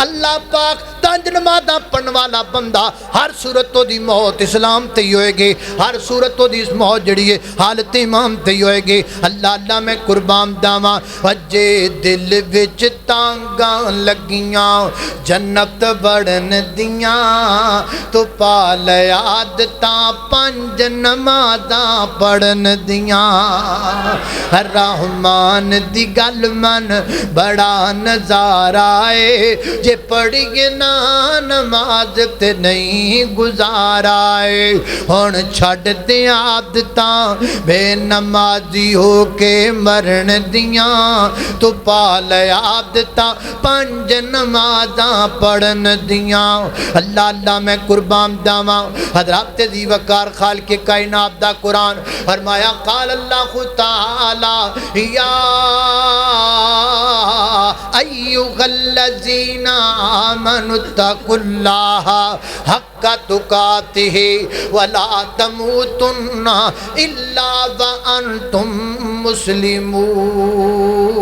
اللہ پاک تنج نمازاں پڑھن والا بندہ ہر صورت تو دی موت اسلام تے ہی ہوئے گی، ہر صورت تو دی موت جڑی ہے حالت ایمان تے ہی ہوئے گی۔ اللہ میں قربان داواں وجے دل وچ تانگاں لگیاں جنت بڑھن دیاں تو پال عادتاں پنج نمازاں پڑھن دیاں۔ رحمان دی گل من بڑا نظارہ ہے، جے پڑھیے نا نماز تے نہیں گزارا ہے۔ ہن چھڈ دے عادتاں بے نمازی ہو کے مرن دیاں تو پال عادتاں پنج نمازاں پڑھن دیاں۔ اللہ میں قربان داواں حضرات ذی وقار خالق کائنات دا قرآن فرمایا قال اللہ تعالی یا ایھا الذین آمنوا اتقوا اللہ حق تقاتہ ولا تموتن الا وانتم مسلمون۔